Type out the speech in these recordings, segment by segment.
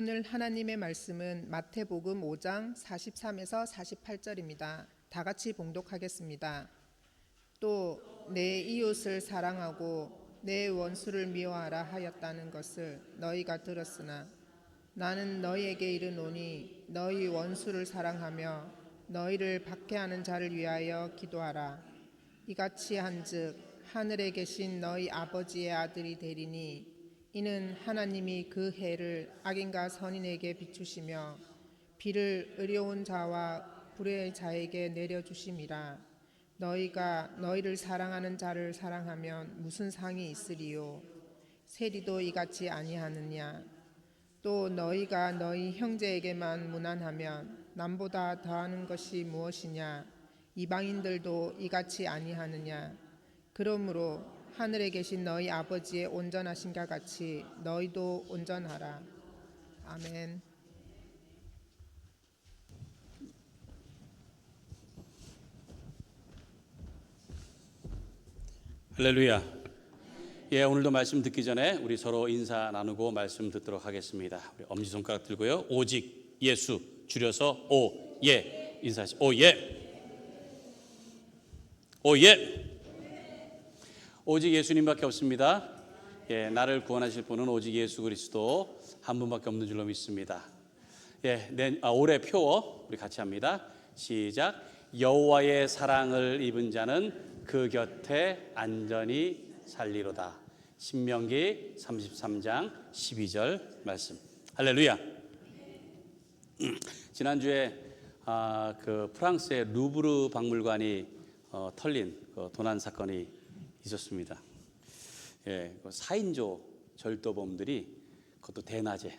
오늘 하나님의 말씀은 마태복음 5장 43에서 48절입니다. 다 같이 봉독하겠습니다. 또 내 이웃을 사랑하고 내 원수를 미워하라 하였다는 것을 너희가 들었으나 나는 너희에게 이르노니 너희 원수를 사랑하며 너희를 박해하는 자를 위하여 기도하라. 이같이 한즉 하늘에 계신 너희 아버지의 아들이 되리니 이는 하나님이 그 해를 악인과 선인에게 비추시며 비를 의로운 자와 불의의 자에게 내려주심이라. 너희가 너희를 사랑하는 자를 사랑하면 무슨 상이 있으리요? 세리도 이같이 아니하느냐? 또 너희가 너희 형제에게만 무난하면 남보다 더하는 것이 무엇이냐? 이방인들도 이같이 아니하느냐? 그러므로 하늘에 계신 너희 아버지의 온전하심과 같이 너희도 온전하라. 아멘. 할렐루야. 예, 오늘도 말씀 듣기 전에 우리 서로 인사 나누고 말씀 듣도록 하겠습니다. 우리 엄지손가락 들고요. 오직 예수, 줄여서 오예 인사하시죠. 오예. 오예. 오직 예수님밖에 없습니다. 예, 나를 구원하실 분은 오직 예수 그리스도 한 분밖에 없는 줄로 믿습니다. 예, 올해 표어 우리 같이 합니다. 시작. 여호와의 사랑을 입은 자는 그 곁에 안전히 살리로다. 신명기 33장 12절 말씀. 할렐루야. 지난주에 그 프랑스의 루브르 박물관이 털린 그 도난 사건이 있었습니다. 예, 그 4인조 절도범들이 그것도 대낮에,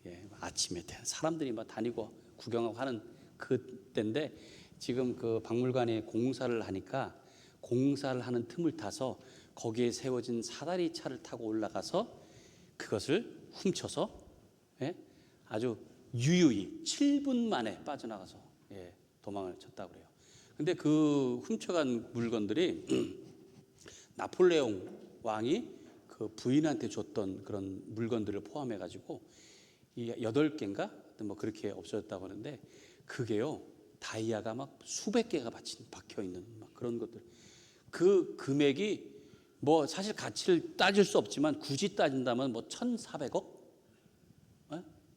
예, 아침에 사람들이 막 다니고 구경하고 하는 그때인데 지금 그 박물관에 공사를 하니까 공사를 하는 틈을 타서 거기에 세워진 사다리 차를 타고 올라가서 그것을 훔쳐서, 예, 아주 유유히 7분 만에 빠져나가서, 예, 도망을 쳤다고 그래요. 근데 그 훔쳐간 물건들이 나폴레옹 왕이 그 부인한테 줬던 그런 물건들을 포함해 가지고 이 8개인가 뭐 그렇게 없어졌다고 하는데 그게요 다이아가 막 수백 개가 박혀 있는 막 그런 것들. 그 금액이 뭐 사실 가치를 따질 수 없지만 굳이 따진다면 뭐 1,400억?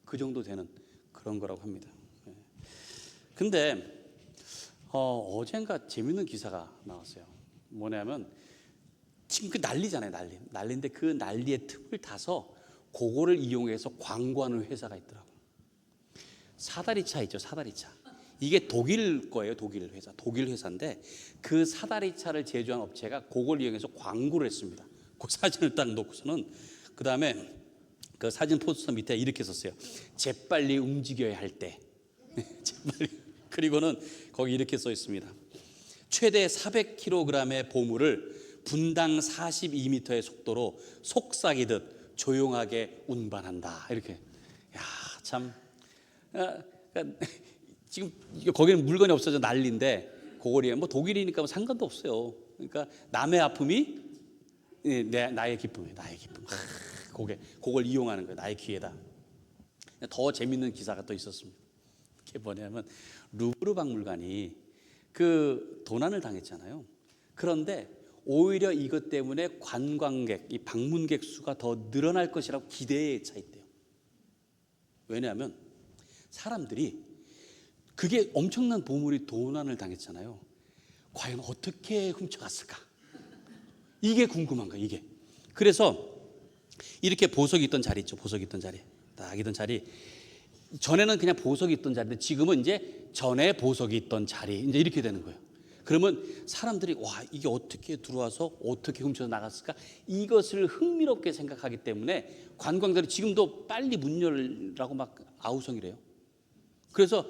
그 정도 되는 그런 거라고 합니다. 근데 어젠가 재밌는 기사가 나왔어요. 뭐냐면 지금 그 난리잖아요. 난리인데 그 난리의 틈을 타서 그거를 이용해서 광고하는 회사가 있더라고요. 사다리차 있죠. 사다리차. 이게 독일 거예요. 독일 회사인데 그 사다리차를 제조한 업체가 그걸 이용해서 광고를 했습니다. 그 사진을 딱 놓고서는 그 다음에 그 사진 포스터 밑에 이렇게 썼어요. 재빨리 움직여야 할 때. 재빨리. 그리고는 거기 이렇게 써 있습니다. 최대 400kg의 보물을 분당 42m의 속도로 속삭이듯 조용하게 운반한다. 이렇게. 야, 참. 지금 거기는 물건이 없어져 난리인데 그거리에 뭐 독일이니까 뭐 상관도 없어요. 그러니까 남의 아픔이 나의 기쁨이에요. 나의 기쁨. 그걸 이용하는 거예요. 나의 기회다. 더 재밌는 기사가 또 있었습니다. 그게 뭐냐면 루브르 박물관이 그 도난을 당했잖아요. 그런데 오히려 이것 때문에 관광객, 이 방문객 수가 더 늘어날 것이라고 기대에 차 있대요. 왜냐하면 사람들이 그게 엄청난 보물이 도난을 당했잖아요. 과연 어떻게 훔쳐갔을까? 이게 궁금한 거예요. 이게. 그래서 이렇게 보석이 있던 자리 있죠. 보석이 있던 자리. 딱 있던 자리. 전에는 그냥 보석이 있던 자리인데 지금은 이제 전에 보석이 있던 자리. 이제 이렇게 되는 거예요. 그러면 사람들이 와 이게 어떻게 들어와서 어떻게 훔쳐서 나갔을까? 이것을 흥미롭게 생각하기 때문에 관광객들이 지금도 빨리 문 열라고 막 아우성이래요. 그래서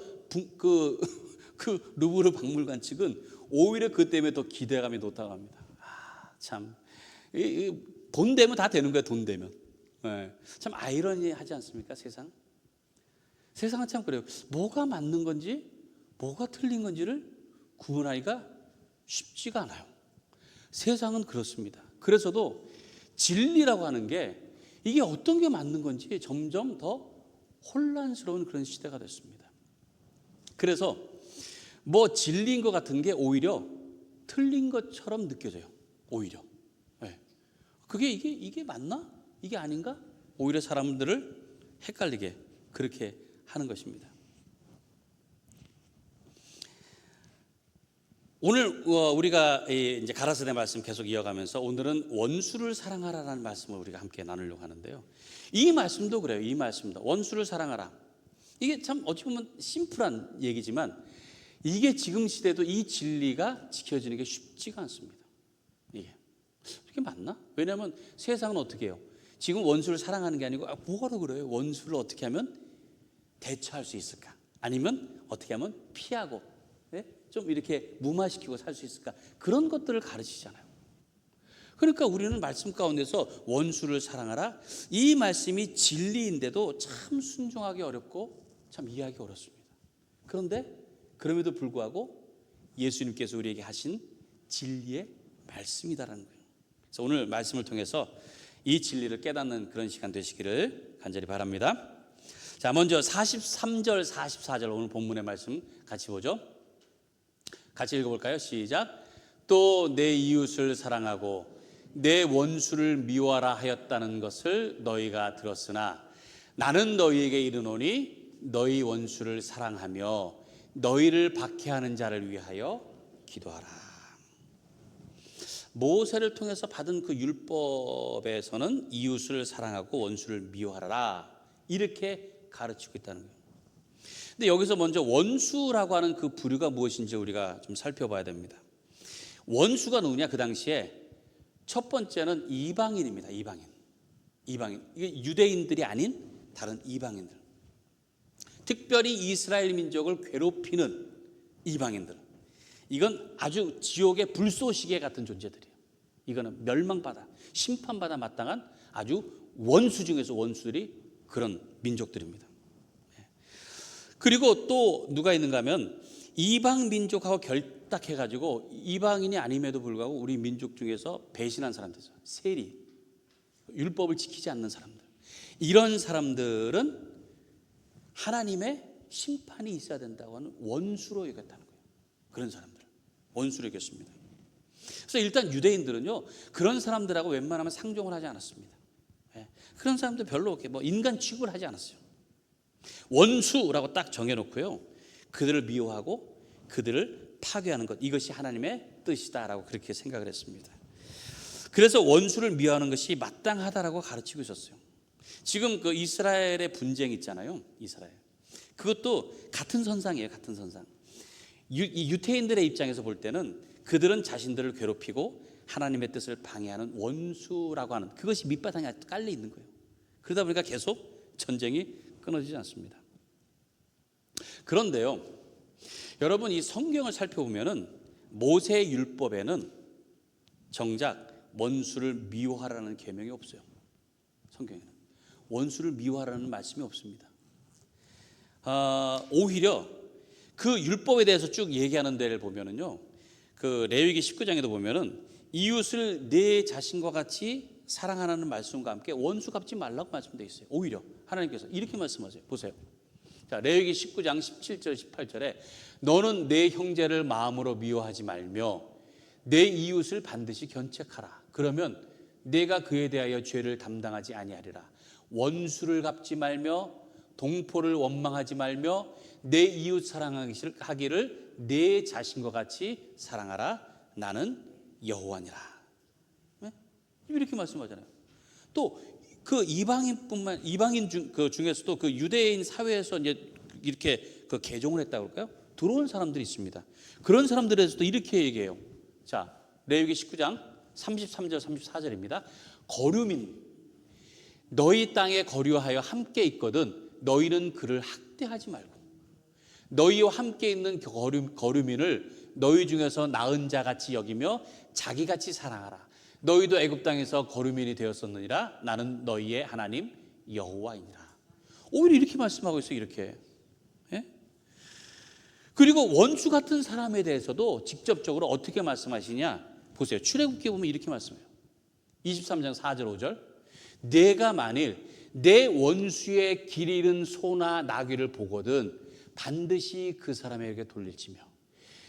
그 루브르 박물관 측은 오히려 그 때문에 더 기대감이 높다고 합니다. 참, 돈 되면 다 되는 거예요. 돈 되면. 네. 참 아이러니하지 않습니까? 세상은 참 그래요. 뭐가 맞는 건지 뭐가 틀린 건지를 구분하기가 쉽지가 않아요. 세상은 그렇습니다. 그래서도 진리라고 하는 게 이게 어떤 게 맞는 건지 점점 더 혼란스러운 그런 시대가 됐습니다. 그래서 뭐 진리인 것 같은 게 오히려 틀린 것처럼 느껴져요. 오히려. 네. 그게 이게 맞나? 이게 아닌가? 오히려 사람들을 헷갈리게 그렇게 하는 것입니다. 오늘 우리가 이제 가라사대 말씀 계속 이어가면서 오늘은 원수를 사랑하라라는 말씀을 우리가 함께 나누려고 하는데요. 이 말씀도 그래요. 이 말씀도 원수를 사랑하라. 이게 참 어찌 보면 심플한 얘기지만 이게 지금 시대도 이 진리가 지켜지는 게 쉽지가 않습니다. 이게 맞나? 왜냐하면 세상은 어떻게 해요? 지금 원수를 사랑하는 게 아니고 뭐하러 그래요? 원수를 어떻게 하면 대처할 수 있을까? 아니면 어떻게 하면 피하고 좀 이렇게 무마시키고 살 수 있을까? 그런 것들을 가르치잖아요. 그러니까 우리는 말씀 가운데서 원수를 사랑하라. 이 말씀이 진리인데도 참 순종하기 어렵고 참 이해하기 어렵습니다. 그런데 그럼에도 불구하고 예수님께서 우리에게 하신 진리의 말씀이다라는 거예요. 그래서 오늘 말씀을 통해서 이 진리를 깨닫는 그런 시간 되시기를 간절히 바랍니다. 자, 먼저 43절, 44절 오늘 본문의 말씀 같이 보죠. 같이 읽어볼까요? 시작. 또 내 이웃을 사랑하고 내 원수를 미워하라 하였다는 것을 너희가 들었으나 나는 너희에게 이르노니 너희 원수를 사랑하며 너희를 박해하는 자를 위하여 기도하라. 모세를 통해서 받은 그 율법에서는 이웃을 사랑하고 원수를 미워하라 이렇게 가르치고 있다는 거예요. 근데 여기서 먼저 원수라고 하는 그 부류가 무엇인지 우리가 좀 살펴봐야 됩니다. 원수가 누구냐? 그 당시에 첫 번째는 이방인입니다. 이방인. 이게 유대인들이 아닌 다른 이방인들. 특별히 이스라엘 민족을 괴롭히는 이방인들. 이건 아주 지옥의 불쏘시개 같은 존재들이에요. 이거는 멸망받아, 심판받아 마땅한 아주 원수 중에서 원수들이 그런 민족들입니다. 그리고 또 누가 있는가 하면 이방 민족하고 결탁해가지고 이방인이 아님에도 불구하고 우리 민족 중에서 배신한 사람들, 세리, 율법을 지키지 않는 사람들, 이런 사람들은 하나님의 심판이 있어야 된다고 하는 원수로 여겼다는 거예요. 그런 사람들 원수로 여겼습니다. 그래서 일단 유대인들은요 그런 사람들하고 웬만하면 상종을 하지 않았습니다. 그런 사람들 별로 이렇게 뭐 인간 취급을 하지 않았어요. 원수라고 딱 정해놓고요 그들을 미워하고 그들을 파괴하는 것, 이것이 하나님의 뜻이다라고 그렇게 생각을 했습니다. 그래서 원수를 미워하는 것이 마땅하다라고 가르치고 있었어요. 지금 그 이스라엘의 분쟁 있잖아요. 이스라엘. 그것도 같은 선상이에요. 같은 선상. 유태인들의 입장에서 볼 때는 그들은 자신들을 괴롭히고 하나님의 뜻을 방해하는 원수라고 하는 그것이 밑바탕에 깔려 있는 거예요. 그러다 보니까 계속 전쟁이 끊어지지 않습니다. 그런데요, 여러분 이 성경을 살펴보면은 모세 율법에는 정작 원수를 미워하라는 계명이 없어요. 성경에는 원수를 미워하라는 말씀이 없습니다. 오히려 그 율법에 대해서 쭉 얘기하는 데를 보면은요, 그 레위기 19장에도 보면은 이웃을 내 자신과 같이 사랑하라는 말씀과 함께 원수 갚지 말라고 말씀되어 있어요. 오히려 하나님께서 이렇게 말씀하세요. 보세요. 자, 레위기 19장 17절 18절에 너는 내 형제를 마음으로 미워하지 말며 내 이웃을 반드시 견책하라. 그러면 내가 그에 대하여 죄를 담당하지 아니하리라. 원수를 갚지 말며 동포를 원망하지 말며 내 이웃 사랑하기를 내 자신과 같이 사랑하라. 나는 여호와니라. 네? 이렇게 말씀하잖아요. 또 그 이방인 중에서도 그 유대인 사회에서 이제 이렇게 그 개종을 했다고 할까요? 들어온 사람들이 있습니다. 그런 사람들에서도 이렇게 얘기해요. 자, 레위기 19장 33절 34절입니다. 거류민 너희 땅에 거류하여 함께 있거든 너희는 그를 학대하지 말고 너희와 함께 있는 거류민을 너희 중에서 나은 자같이 여기며 자기같이 사랑하라. 너희도 애굽 땅에서 거류민이 되었었느니라. 나는 너희의 하나님 여호와이니라. 오히려 이렇게 말씀하고 있어요. 이렇게. 예? 그리고 원수 같은 사람에 대해서도 직접적으로 어떻게 말씀하시냐 보세요. 출애굽기에 보면 이렇게 말씀해요. 23장 4절 5절 내가 만일 내 원수의 길 잃은 소나 나귀를 보거든 반드시 그 사람에게 돌릴지며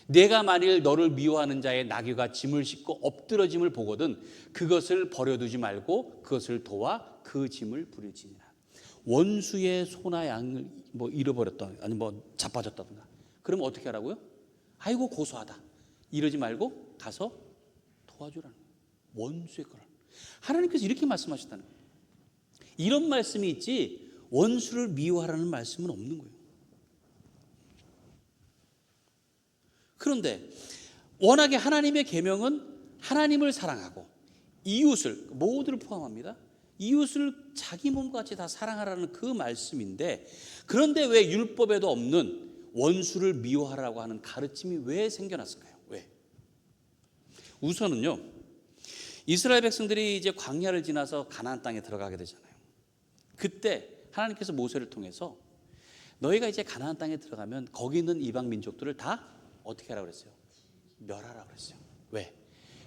내가 만일 너를 미워하는 자의 나귀가 짐을 싣고 엎드러짐을 보거든 그것을 버려두지 말고 그것을 도와 그 짐을 부릴지니라. 원수의 소나 양을 잃어버렸다 아니 자빠졌다든가 그러면 어떻게 하라고요? 아이고 고소하다 이러지 말고 가서 도와주라는 거예요. 원수의 거를 하나님께서 이렇게 말씀하셨다는 거예요. 이런 말씀이 있지 원수를 미워하라는 말씀은 없는 거예요. 그런데 워낙에 하나님의 계명은 하나님을 사랑하고 이웃을 모두를 포함합니다. 이웃을 자기 몸과 같이 다 사랑하라는 그 말씀인데 그런데 왜 율법에도 없는 원수를 미워하라고 하는 가르침이 왜 생겨났을까요? 왜? 우선은요. 이스라엘 백성들이 이제 광야를 지나서 가나안 땅에 들어가게 되잖아요. 그때 하나님께서 모세를 통해서 너희가 이제 가나안 땅에 들어가면 거기 있는 이방 민족들을 다 어떻게 하라고 그랬어요? 멸하라고 그랬어요. 왜?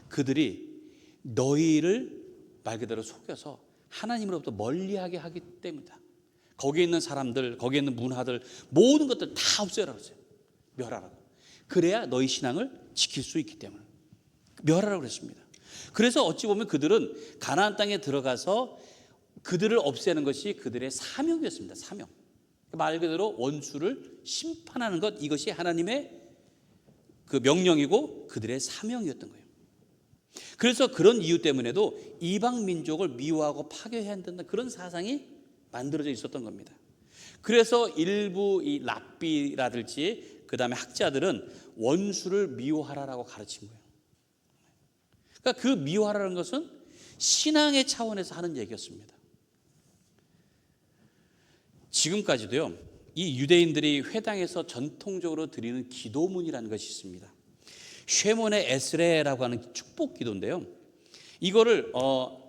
그들이 너희를 말 그대로 속여서 하나님으로부터 멀리하게 하기 때문이다. 거기에 있는 사람들, 거기에 있는 문화들 모든 것들 다 없애라고 그랬어요. 멸하라고. 그래야 너희 신앙을 지킬 수 있기 때문에 멸하라고 그랬습니다. 그래서 어찌 보면 그들은 가나안 땅에 들어가서 그들을 없애는 것이 그들의 사명이었습니다. 사명. 말 그대로 원수를 심판하는 것 이것이 하나님의 그 명령이고 그들의 사명이었던 거예요. 그래서 그런 이유 때문에도 이방 민족을 미워하고 파괴해야 한다는 그런 사상이 만들어져 있었던 겁니다. 그래서 일부 이 랍비라든지 그다음에 학자들은 원수를 미워하라라고 가르친 거예요. 그러니까 그 미워하라는 것은 신앙의 차원에서 하는 얘기였습니다. 지금까지도요. 이 유대인들이 회당에서 전통적으로 드리는 기도문이라는 것이 있습니다. 쉐몬의 에스레라고 하는 축복 기도인데요. 이거를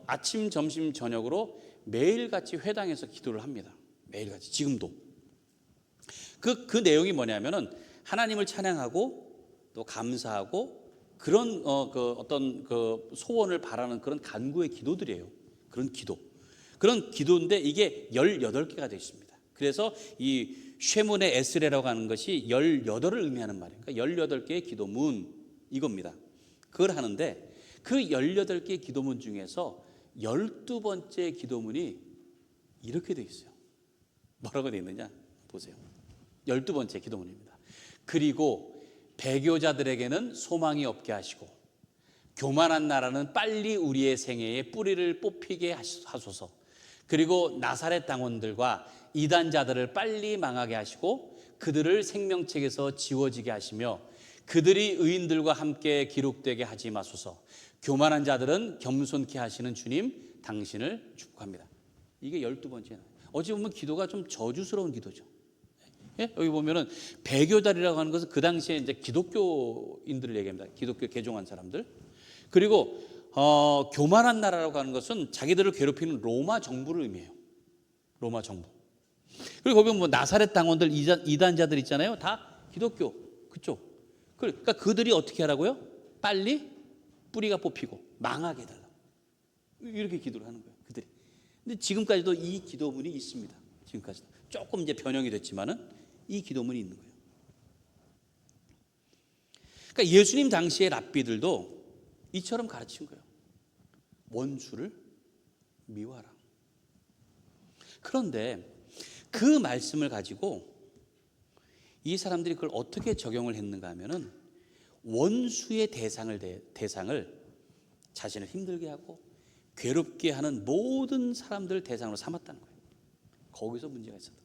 아침, 점심, 저녁으로 매일같이 회당에서 기도를 합니다. 매일같이 지금도. 그 내용이 뭐냐면은 하나님을 찬양하고 또 감사하고 그런 어떤 그 소원을 바라는 그런 간구의 기도들이에요. 그런 기도. 그런 기도인데 이게 18개가 되어 있습니다. 그래서 이 쉐몬의 에스레라고 하는 것이 18을 의미하는 말이에요. 그러니까 18개의 기도문 이겁니다. 그걸 하는데 그 18개의 기도문 중에서 12번째 기도문이 이렇게 되어 있어요. 뭐라고 되어 있느냐 보세요. 12번째 기도문입니다. 그리고 배교자들에게는 소망이 없게 하시고 교만한 나라는 빨리 우리의 생애에 뿌리를 뽑히게 하소서. 그리고 나사렛 당원들과 이단자들을 빨리 망하게 하시고 그들을 생명책에서 지워지게 하시며 그들이 의인들과 함께 기록되게 하지 마소서. 교만한 자들은 겸손케 하시는 주님 당신을 축복합니다. 이게 12번째예요. 어찌 보면 기도가 좀 저주스러운 기도죠. 예? 여기 보면은 배교자리라고 하는 것은 그 당시에 이제 기독교인들을 얘기합니다. 기독교 개종한 사람들. 그리고 교만한 나라라고 하는 것은 자기들을 괴롭히는 로마 정부를 의미해요. 로마 정부. 그리고 거기 나사렛 당원들 이단자들 있잖아요. 다 기독교 그쪽. 그러니까 그들이 어떻게 하라고요? 빨리 뿌리가 뽑히고 망하게 해달라고. 이렇게 기도를 하는 거예요. 그들이. 근데 지금까지도 이 기도문이 있습니다. 지금까지도 조금 이제 변형이 됐지만은 이 기도문이 있는 거예요. 그러니까 예수님 당시의 랍비들도 이처럼 가르친 거예요. 원수를 미워하라. 그런데 그 말씀을 가지고 이 사람들이 그걸 어떻게 적용을 했는가 하면은 원수의 대상을 자신을 힘들게 하고 괴롭게 하는 모든 사람들을 대상으로 삼았다는 거예요. 거기서 문제가 있었다.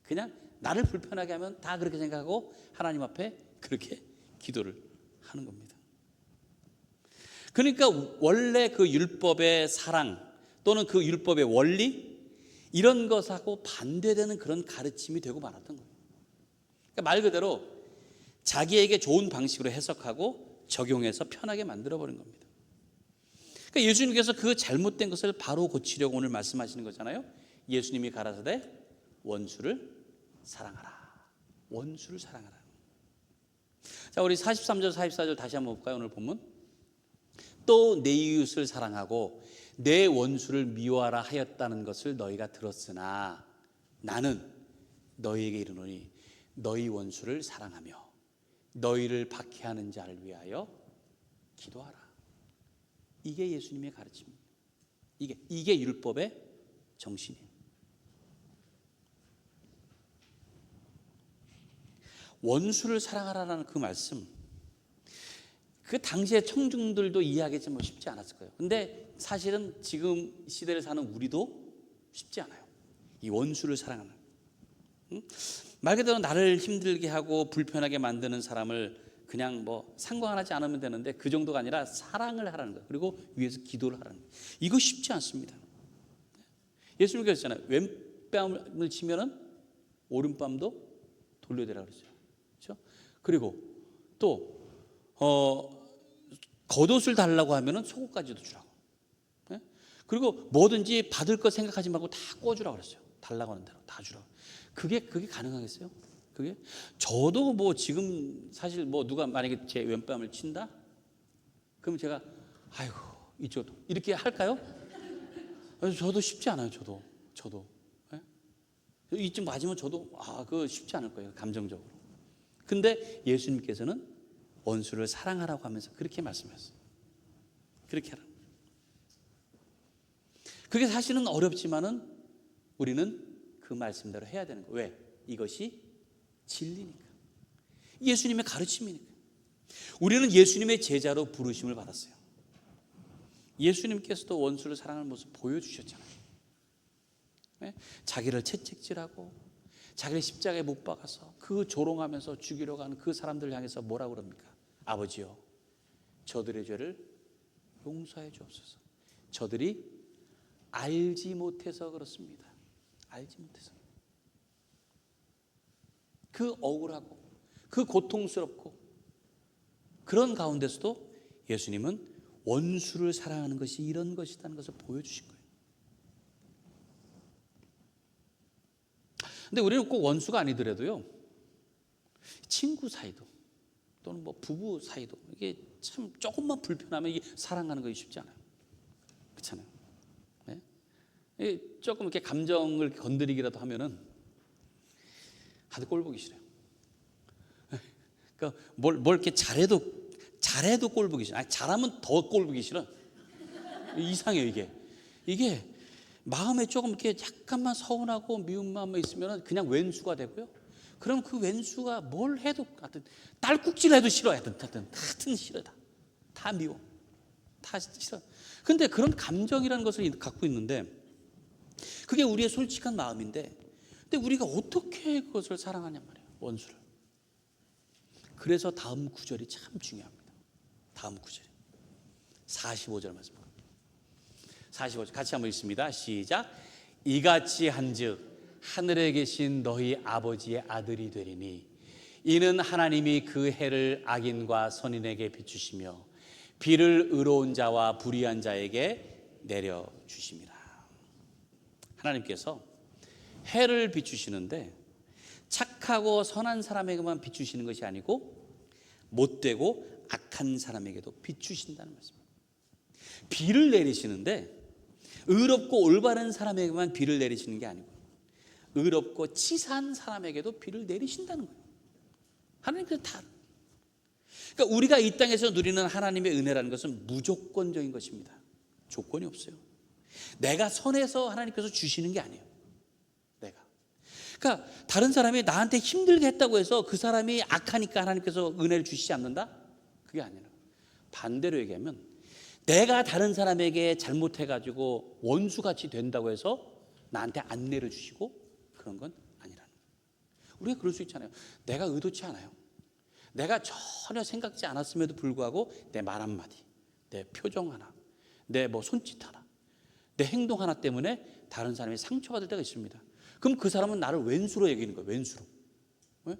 그냥 나를 불편하게 하면 다 그렇게 생각하고 하나님 앞에 그렇게 기도를 하는 겁니다. 그러니까 원래 그 율법의 사랑 또는 그 율법의 원리 이런 것하고 반대되는 그런 가르침이 되고 말았던 거예요. 그러니까 말 그대로 자기에게 좋은 방식으로 해석하고 적용해서 편하게 만들어버린 겁니다. 그러니까 예수님께서 그 잘못된 것을 바로 고치려고 오늘 말씀하시는 거잖아요. 예수님이 가라사대 원수를 사랑하라. 원수를 사랑하라. 자, 우리 43절 44절 다시 한번 볼까요? 오늘 본문. 또 내 이웃을 사랑하고 내 원수를 미워하라 하였다는 것을 너희가 들었으나 나는 너희에게 이르노니 너희 원수를 사랑하며 너희를 박해하는 자를 위하여 기도하라. 이게 예수님의 가르침입니다. 이게 율법의 정신이에요. 원수를 사랑하라는 그 말씀, 그 당시의 청중들도 이해하기 뭐 쉽지 않았을 거예요. 근데 사실은 지금 시대를 사는 우리도 쉽지 않아요. 이 원수를 사랑하는. 말 그대로 나를 힘들게 하고 불편하게 만드는 사람을 그냥 뭐 상관하지 않으면 되는데 그 정도가 아니라 사랑을 하라는 거예요. 그리고 위에서 기도를 하라는 거예요. 이거 쉽지 않습니다. 예수님께서 그랬잖아요. 왼뺨을 치면은 오른뺨도 돌려대라 그랬어요. 그렇죠? 그리고 또 겉옷을 달라고 하면은 속옷까지도 주라고. 네? 그리고 뭐든지 받을 거 생각하지 말고 다 꿔주라고 그랬어요. 달라고 하는 대로 다 주라고. 그게 가능하겠어요? 그게 저도 뭐 지금 사실 뭐 누가 만약에 제 왼뺨을 친다? 그럼 제가 아이고 이쪽도 이렇게 할까요? 저도 쉽지 않아요. 저도 네? 이쯤 맞으면 저도 그거 쉽지 않을 거예요. 감정적으로. 근데 예수님께서는 원수를 사랑하라고 하면서 그렇게 말씀하셨어요. 그렇게 하라. 그게 사실은 어렵지만은 우리는 그 말씀대로 해야 되는 거예요. 왜? 이것이 진리니까. 예수님의 가르침이니까. 우리는 예수님의 제자로 부르심을 받았어요. 예수님께서도 원수를 사랑하는 모습 보여주셨잖아요. 네? 자기를 채찍질하고 자기를 십자가에 못 박아서 그 조롱하면서 죽이려고 하는 그 사람들 향해서 뭐라고 그럽니까? 아버지요, 저들의 죄를 용서해 주옵소서. 저들이 알지 못해서 그렇습니다. 알지 못해서. 그 억울하고 그 고통스럽고 그런 가운데서도 예수님은 원수를 사랑하는 것이 이런 것이라는 것을 보여주신 거예요. 근데 우리는 꼭 원수가 아니더라도요, 친구 사이도 또는 뭐 부부 사이도 이게 참 조금만 불편하면 이게 사랑하는 것이 쉽지 않아요. 그렇잖아요. 네? 조금 이렇게 감정을 건드리기라도 하면은 하도 꼴 보기 싫어요. 그러니까 뭘 이렇게 잘해도 꼴 보기 싫어. 잘하면 더 꼴 보기 싫어. 이상해요 이게 마음에 조금 이렇게 약간만 서운하고 미운 마음이 있으면 그냥 왼수가 되고요. 그럼 그 왼수가 뭘 해도 하여튼 딸꾹질 해도 싫어. 하여튼 싫어. 다 미워. 다 싫어. 근데 그런 감정이라는 것을 갖고 있는데 그게 우리의 솔직한 마음인데 근데 우리가 어떻게 그것을 사랑하냔 말이에요. 원수를. 그래서 다음 구절이 참 중요합니다. 다음 구절이 45절 말씀입니다. 45절 같이 한번 읽습니다. 시작. 이같이 한즉 하늘에 계신 너희 아버지의 아들이 되리니 이는 하나님이 그 해를 악인과 선인에게 비추시며 비를 의로운 자와 불의한 자에게 내려주심이라. 하나님께서 해를 비추시는데 착하고 선한 사람에게만 비추시는 것이 아니고 못되고 악한 사람에게도 비추신다는 말씀입니다. 비를 내리시는데 의롭고 올바른 사람에게만 비를 내리시는 게 아니고 의롭고 치사한 사람에게도 비를 내리신다는 거예요. 하나님께서 다. 그러니까 우리가 이 땅에서 누리는 하나님의 은혜라는 것은 무조건적인 것입니다. 조건이 없어요. 내가 선해서 하나님께서 주시는 게 아니에요. 그러니까 다른 사람이 나한테 힘들게 했다고 해서 그 사람이 악하니까 하나님께서 은혜를 주시지 않는다? 그게 아니라 반대로 얘기하면 내가 다른 사람에게 잘못해가지고 원수같이 된다고 해서 나한테 안 내려주시고 그런 건 아니라는 거예요. 우리가 그럴 수 있잖아요. 내가 의도치 않아요. 내가 전혀 생각지 않았음에도 불구하고 내 말 한마디, 내 표정 하나, 내 뭐 손짓 하나, 내 행동 하나 때문에 다른 사람이 상처받을 때가 있습니다. 그럼 그 사람은 나를 왼수로 여기는 거예요. 왼수로. 왜?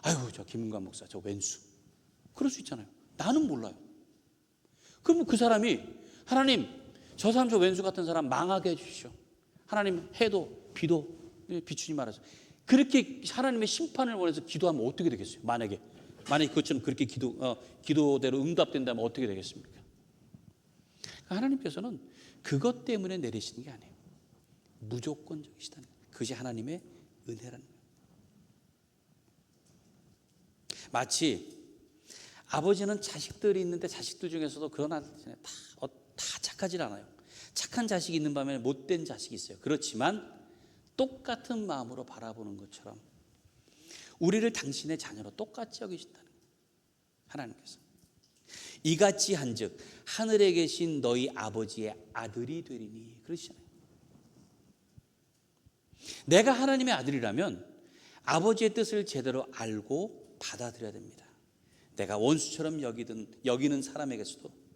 아유, 저 김은관 목사 저 왼수. 그럴 수 있잖아요. 나는 몰라요. 그러면 그 사람이 하나님 저 사람 저 왼수 같은 사람 망하게 해주십시오. 하나님 해도 비도 비추지 말아서. 그렇게 하나님의 심판을 원해서 기도하면 어떻게 되겠어요? 만약에 그것처럼 그렇게 기도대로 응답된다면 어떻게 되겠습니까? 하나님께서는 그것 때문에 내리시는 게 아니에요. 무조건적이시다는 거예요. 그것이 하나님의 은혜라는 거예요. 마치 아버지는 자식들이 있는데 자식들 중에서도 그러나 다 착하지 않아요. 착한 자식이 있는 반면에 못된 자식이 있어요. 그렇지만 똑같은 마음으로 바라보는 것처럼 우리를 당신의 자녀로 똑같이 여기신다는 거예요. 하나님께서 이같이 한즉 하늘에 계신 너희 아버지의 아들이 되리니 그러시잖아요. 내가 하나님의 아들이라면 아버지의 뜻을 제대로 알고 받아들여야 됩니다. 내가 원수처럼 여기는 사람에게서도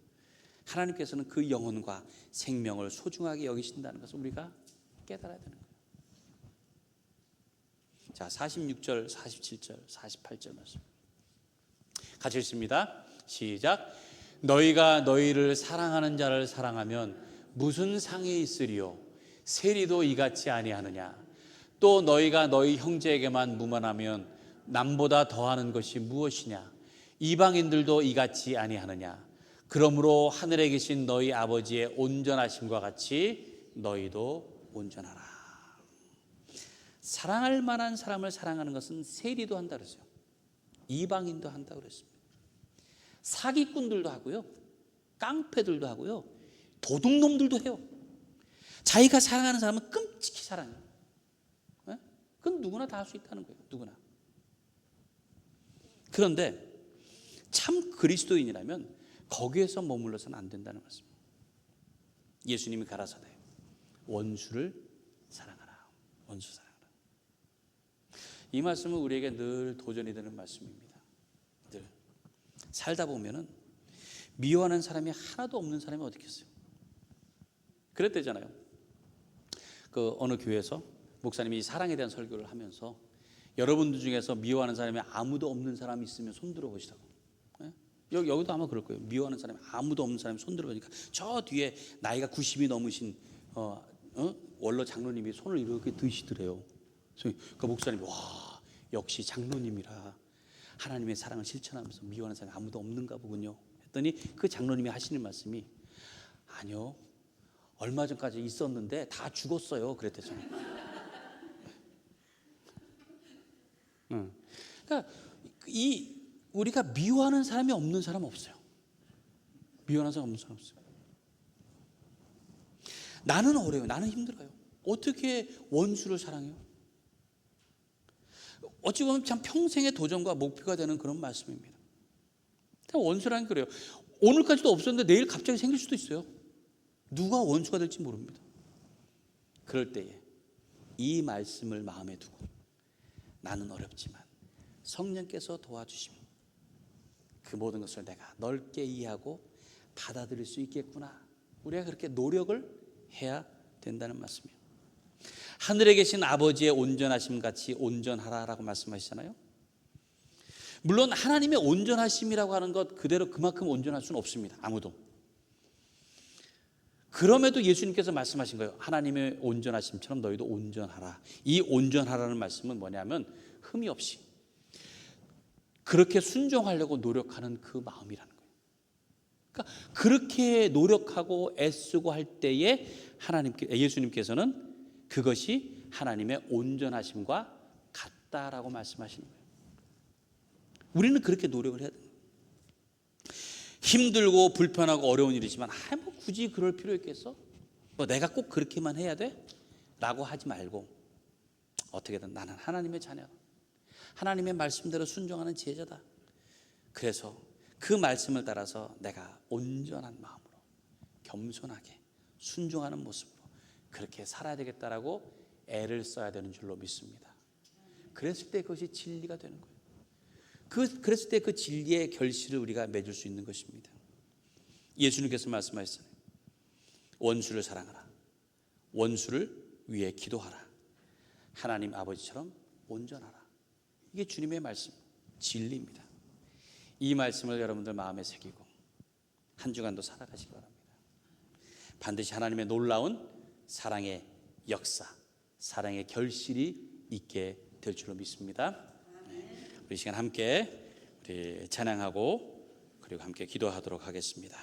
하나님께서는 그 영혼과 생명을 소중하게 여기신다는 것을 우리가 깨달아야 되는 거예요. 자, 46절, 47절, 48절 말씀 같이 읽습니다. 시작. 너희가 너희를 사랑하는 자를 사랑하면 무슨 상이 있으리요? 세리도 이같이 아니하느냐? 또 너희가 너희 형제에게만 무만하면 남보다 더하는 것이 무엇이냐? 이방인들도 이같이 아니하느냐? 그러므로 하늘에 계신 너희 아버지의 온전하심과 같이 너희도 온전하라. 사랑할 만한 사람을 사랑하는 것은 세리도 한다 그랬어요. 이방인도 한다 그랬습니다. 사기꾼들도 하고요, 깡패들도 하고요, 도둑놈들도 해요. 자기가 사랑하는 사람은 끔찍히 사랑해요. 그건 누구나 다 할 수 있다는 거예요. 누구나. 그런데 참 그리스도인이라면 거기에서 머물러서는 안 된다는 말씀입니다. 예수님이 가라사대 원수를 사랑하라. 원수 사랑하라. 이 말씀은 우리에게 늘 도전이 되는 말씀입니다. 늘 살다 보면은 미워하는 사람이 하나도 없는 사람이 어디 있겠어요? 그랬대잖아요. 그 어느 교회에서 목사님이 사랑에 대한 설교를 하면서 여러분들 중에서 미워하는 사람이 아무도 없는 사람이 있으면 손 들어 보시라고. 여기도 아마 그럴 거예요. 미워하는 사람이 아무도 없는 사람이 손 들어 보니까 저 뒤에 나이가 90이 넘으신 원로 장로님이 손을 이렇게 드시더래요. 그 목사님이 와, 역시 장로님이라 하나님의 사랑을 실천하면서 미워하는 사람이 아무도 없는가 보군요. 했더니 그 장로님이 하시는 말씀이 아니요, 얼마 전까지 있었는데 다 죽었어요. 그랬대잖아요. 그러니까 우리가 미워하는 사람이 없는 사람 없어요. 미워하는 사람 없는 사람 없어요. 나는 어려워요. 나는 힘들어요. 어떻게 원수를 사랑해요? 어찌 보면 참 평생의 도전과 목표가 되는 그런 말씀입니다. 원수라는 게 그래요. 오늘까지도 없었는데 내일 갑자기 생길 수도 있어요. 누가 원수가 될지 모릅니다. 그럴 때에 이 말씀을 마음에 두고 나는 어렵지만 성령께서 도와주시면 그 모든 것을 내가 넓게 이해하고 받아들일 수 있겠구나. 우리가 그렇게 노력을 해야 된다는 말씀이에요. 하늘에 계신 아버지의 온전하심 같이 온전하라라고 말씀하시잖아요. 물론 하나님의 온전하심이라고 하는 것 그대로 그만큼 온전할 수는 없습니다. 아무도. 그럼에도 예수님께서 말씀하신 거예요. 하나님의 온전하심처럼 너희도 온전하라. 이 온전하라는 말씀은 뭐냐면 흠이 없이 그렇게 순종하려고 노력하는 그 마음이라는 거예요. 그러니까 그렇게 노력하고 애쓰고 할 때에 예수님께서는 그것이 하나님의 온전하심과 같다라고 말씀하시는 거예요. 우리는 그렇게 노력을 해야 돼요. 힘들고 불편하고 어려운 일이지만 뭐 굳이 그럴 필요 있겠어? 뭐 내가 꼭 그렇게만 해야 돼? 라고 하지 말고 어떻게든 나는 하나님의 자녀다. 하나님의 말씀대로 순종하는 제자다. 그래서 그 말씀을 따라서 내가 온전한 마음으로 겸손하게 순종하는 모습으로 그렇게 살아야 되겠다라고 애를 써야 되는 줄로 믿습니다. 그랬을 때 그것이 진리가 되는 거예요. 그랬을 때 그 진리의 결실을 우리가 맺을 수 있는 것입니다. 예수님께서 말씀하셨잖아요. 원수를 사랑하라. 원수를 위해 기도하라. 하나님 아버지처럼 온전하라. 이게 주님의 말씀, 진리입니다. 이 말씀을 여러분들 마음에 새기고 한 주간도 살아가시기 바랍니다. 반드시 하나님의 놀라운 사랑의 역사, 사랑의 결실이 있게 될 줄로 믿습니다. 우리 시간 함께 우리 찬양하고 그리고 함께 기도하도록 하겠습니다.